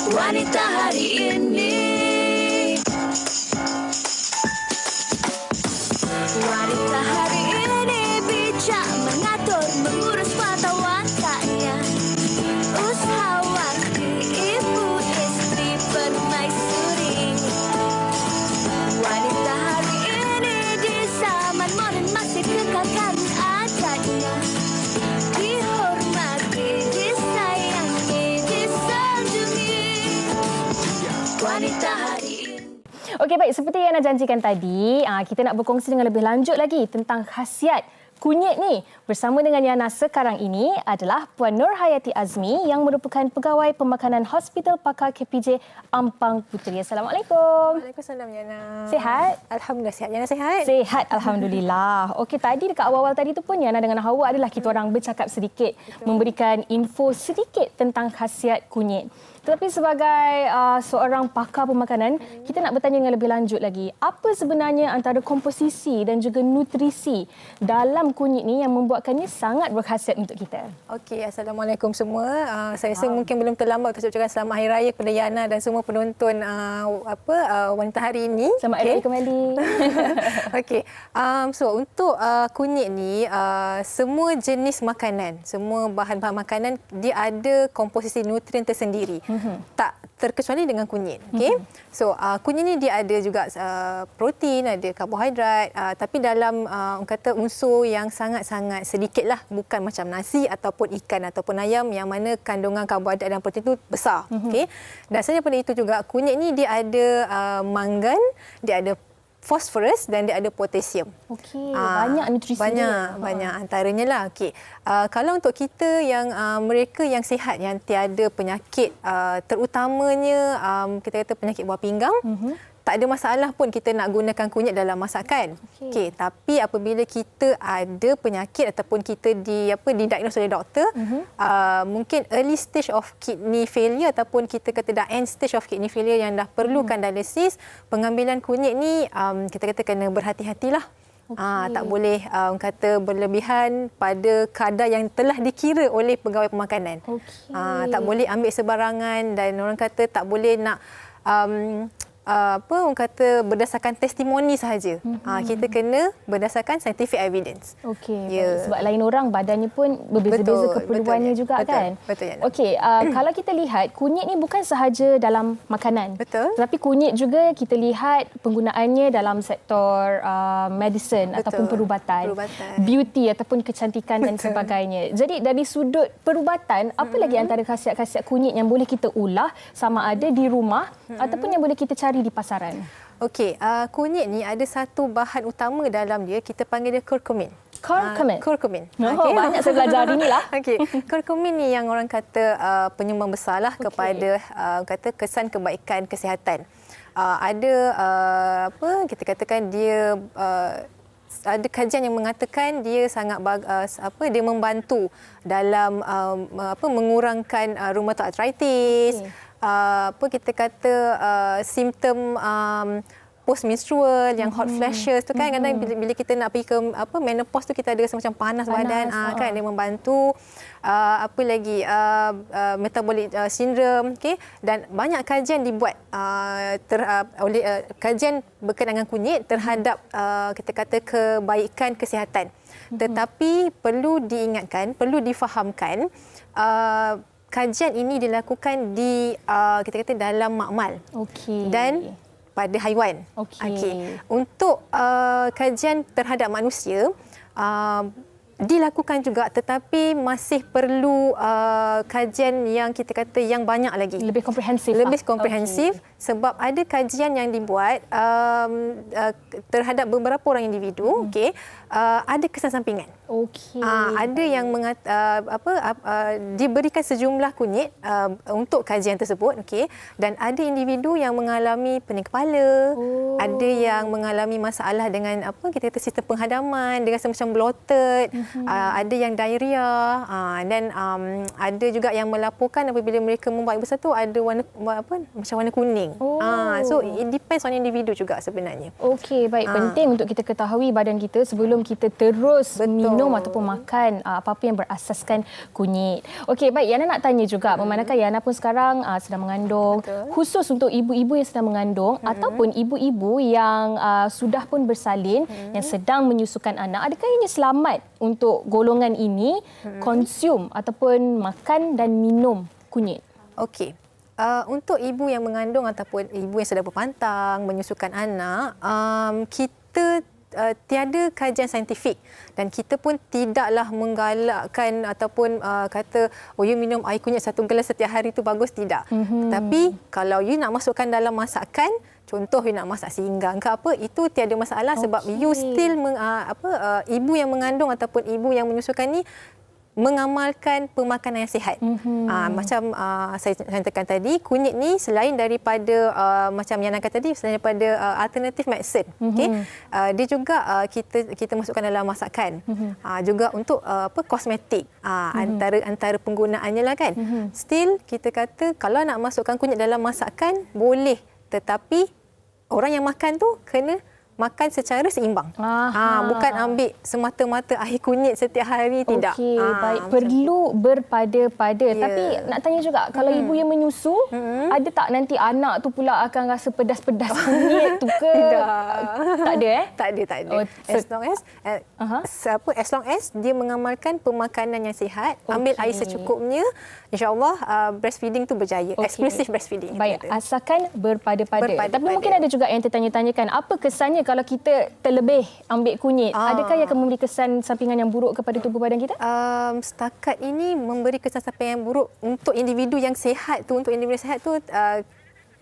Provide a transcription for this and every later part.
Wanita hari ini. Wanita hari ini bijak mengatur, mengurus mata wataknya. Usahawanti, ibu, istri, permaisuri. Wanita hari ini di zaman modern masih kekalkan adatnya. Dihormati, disayangi, disanjungi. Wanita hari ini. Okey, baik. Seperti yang Ana janjikan tadi, kita nak berkongsi dengan lebih lanjut lagi tentang khasiat kunyit ni. Bersama dengan Yana sekarang ini adalah Puan Nur Hayati Azmi yang merupakan pegawai pemakanan Hospital Pakar KPJ Ampang Puteri. Assalamualaikum. Waalaikumsalam, Yana. Sihat? Alhamdulillah sihat. Yana sihat? Sihat, Alhamdulillah. Okey, tadi dekat awal-awal tadi tu pun Yana dengan Hawa adalah kita orang bercakap sedikit, memberikan info sedikit tentang khasiat kunyit. Tetapi sebagai seorang pakar pemakanan, kita nak bertanya dengan lebih lanjut lagi. Apa sebenarnya antara komposisi dan juga nutrisi dalam kunyit ni yang membuatkannya sangat berkhasiat untuk kita? Okey, Assalamualaikum semua. Saya rasa mungkin belum terlambat untuk ucapkan selamat Hari Raya kepada Yana dan semua penonton wanita hari ini. Selamat Hari Raya kembali. Okey. So untuk kunyit ni semua jenis makanan, semua bahan-bahan makanan dia ada komposisi nutrien tersendiri. Tak terkecuali dengan kunyit. Okey. So kunyit ni dia ada juga protein, ada karbohidrat, tapi dalam kata unsur yang sangat-sangat sedikitlah, bukan macam nasi ataupun ikan ataupun ayam yang mana kandungan karbohidrat dan protein itu besar. Okey. Dan selain daripada itu juga kunyit ni dia ada mangan, dia ada fosforus dan dia ada potasium. Okey, banyak nutrisi dia. Banyak antaranya lah. Okey. Kalau untuk kita yang mereka yang sihat yang tiada penyakit terutamanya kita kata penyakit buah pinggang, tak ada masalah pun kita nak gunakan kunyit dalam masakan. Okey, tapi apabila kita ada penyakit ataupun kita didiagnose oleh doktor, mungkin early stage of kidney failure ataupun kita kata dah end stage of kidney failure yang dah perlukan dialisis, pengambilan kunyit ni kita kata kena berhati-hatilah. Tak boleh kata berlebihan pada kadar yang telah dikira oleh pegawai pemakanan. Tak boleh ambil sebarangan dan orang kata tak boleh nak orang kata berdasarkan testimoni sahaja. Kita kena berdasarkan scientific evidence. Okey, sebab lain orang badannya pun berbeza-beza keperluannya juga kan. Betul. Okey, kalau kita lihat kunyit ni bukan sahaja dalam makanan. Betul. Tetapi kunyit juga kita lihat penggunaannya dalam sektor medicine ataupun perubatan, beauty ataupun kecantikan dan sebagainya. Jadi dari sudut perubatan, apa lagi antara khasiat-khasiat kunyit yang boleh kita ulah sama ada di rumah ataupun yang boleh kita cari di pasaran? Okey, kunyit ni ada satu bahan utama dalam dia, kita panggil dia curcumin. Curcumin. Banyak saya belajar hari ni lah. Okey, curcumin ni yang orang kata penyumbang besarlah kepada kata kesan kebaikan kesihatan. Kita katakan dia ada kajian yang mengatakan dia sangat dia membantu dalam mengurangkan rheumatoid arthritis. Kita kata simptom postmenstrual yang hot flashes tu kan, kadang bila kita nak pergi ke menopause tu kita ada rasa macam panas badan kan, dia membantu metabolic syndrome. Dan banyak kajian dibuat oleh kajian berkenaan dengan kunyit terhadap kita kata kebaikan kesihatan. Tetapi perlu diingatkan, perlu difahamkan kajian ini dilakukan di kita kata dalam makmal dan pada haiwan. Untuk kajian terhadap manusia dilakukan juga, tetapi masih perlu kajian yang kita kata yang banyak lagi, lebih komprehensif. Sebab ada kajian yang dibuat terhadap beberapa orang individu, ada kesan sampingan. Ada yang diberikan sejumlah kunyit untuk kajian tersebut, dan ada individu yang mengalami pening kepala, ada yang mengalami masalah dengan kita kata sistem penghadaman, dia rasa macam bloated, ada yang diarrhea, dan ada juga yang melaporkan apabila mereka membuang air besar tu ada warna macam warna kuning. So it depends on individu juga sebenarnya. Okey, baik. Penting untuk kita ketahui badan kita sebelum kita terus minum minum ataupun makan apa-apa yang berasaskan kunyit. Okey, baik. Yana nak tanya juga, memandangkan Yana pun sekarang sedang mengandung. Betul. Khusus untuk ibu-ibu yang sedang mengandung ataupun ibu-ibu yang sudah pun bersalin, yang sedang menyusukan anak, adakah ianya selamat untuk golongan ini konsum ataupun makan dan minum kunyit? Okey. Untuk ibu yang mengandung ataupun ibu yang sedang berpantang, menyusukan anak, kita tiada kajian saintifik dan kita pun tidaklah menggalakkan ataupun kata you minum air kunyit 1 gelas setiap hari itu bagus, tidak. Tapi kalau you nak masukkan dalam masakan, contoh you nak masak singgang ke apa, itu tiada masalah sebab you still ibu yang mengandung ataupun ibu yang menyusukan ni mengamalkan pemakanan yang sihat. Macam saya katakan tadi, kunyit ni selain daripada macam yang Naka tadi, selain daripada alternatif medicine, dia juga kita masukkan dalam masakan. Juga untuk kosmetik, antara penggunaannya lah kan. Still kita kata kalau nak masukkan kunyit dalam masakan boleh, tetapi orang yang makan tu kena makan secara seimbang. Bukan ambil semata-mata air kunyit setiap hari, tidak. Okey, baik. Perlu berpada-pada. Tapi nak tanya juga, kalau ibu yang menyusu, ada tak nanti anak tu pula akan rasa pedas-pedas kunyit tu ke? Tak ada Tak ada. Oh, as long as dia mengamalkan pemakanan yang sihat, ambil air secukupnya, insya-Allah breastfeeding tu berjaya. Exclusive breastfeeding. Baik, asalkan berpada-pada. Tapi mungkin ada juga yang tertanya-tanyakan, apa kesannya kalau kita terlebih ambil kunyit? Adakah ia akan memberi kesan sampingan yang buruk kepada tubuh badan kita? Setakat ini memberi kesan sampingan yang buruk untuk individu yang sihat tu,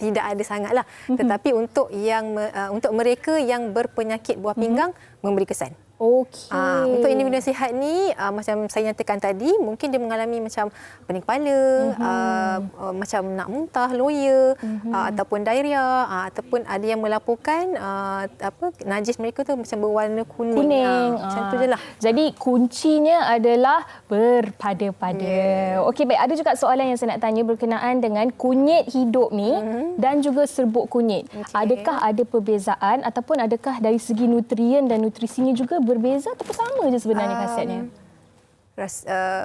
tidak ada sangatlah. Tetapi untuk mereka yang berpenyakit buah pinggang memberi kesan. Okey. Untuk individu yang sihat ni, macam saya nyatakan tadi, mungkin dia mengalami macam pening kepala, macam nak muntah, loya, ataupun diarrhea, ataupun ada yang melaporkan najis mereka tu macam berwarna kuning. Macam tu je lah. Jadi kuncinya adalah berpada-pada. Okey, baik. Ada juga soalan yang saya nak tanya berkenaan dengan kunyit hidup ni dan juga serbuk kunyit. Adakah ada perbezaan ataupun adakah dari segi nutrien dan nutrisinya juga berbeza ataupun sama je sebenarnya khasiatnya?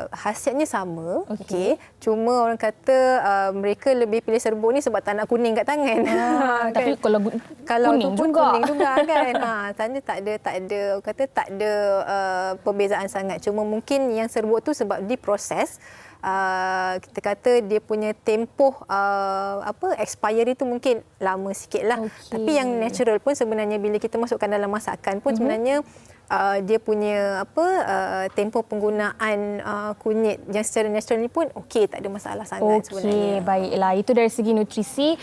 Khasiatnya sama. Okey. Cuma orang kata mereka lebih pilih serbuk ni sebab tak nak kuning kat tangan. Tapi kalau kuning juga. Kuning juga kan. Tanya tak ada perbezaan sangat. Cuma mungkin yang serbuk tu sebab diproses, kita kata dia punya tempoh expiry tu mungkin lama sikitlah. Tapi yang natural pun sebenarnya bila kita masukkan dalam masakan pun sebenarnya dia punya tempoh penggunaan kunyit yang secara natural ni pun okey, tak ada masalah sangat sebenarnya. Okey, baiklah. Itu dari segi nutrisi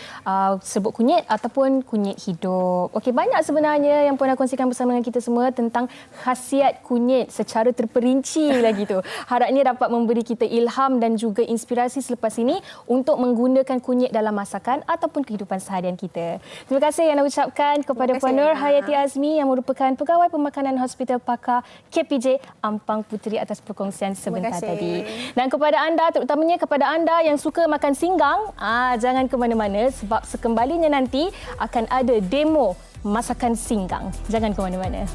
serbuk kunyit ataupun kunyit hidup. Okey, banyak sebenarnya yang pernah kongsikan bersama dengan kita semua tentang khasiat kunyit secara terperinci lagi tu. Harapnya dapat memberi kita ilham dan juga inspirasi selepas ini untuk menggunakan kunyit dalam masakan ataupun kehidupan seharian kita. Terima kasih yang nak ucapkan kepada Puan Nur Hayati Azmi yang merupakan Pegawai Pemakanan Hospital Pakar KPJ Ampang Puteri atas perkongsian sebentar tadi. Dan kepada anda, terutamanya kepada anda yang suka makan singgang, jangan ke mana-mana sebab sekembalinya nanti akan ada demo masakan singgang. Jangan ke mana-mana.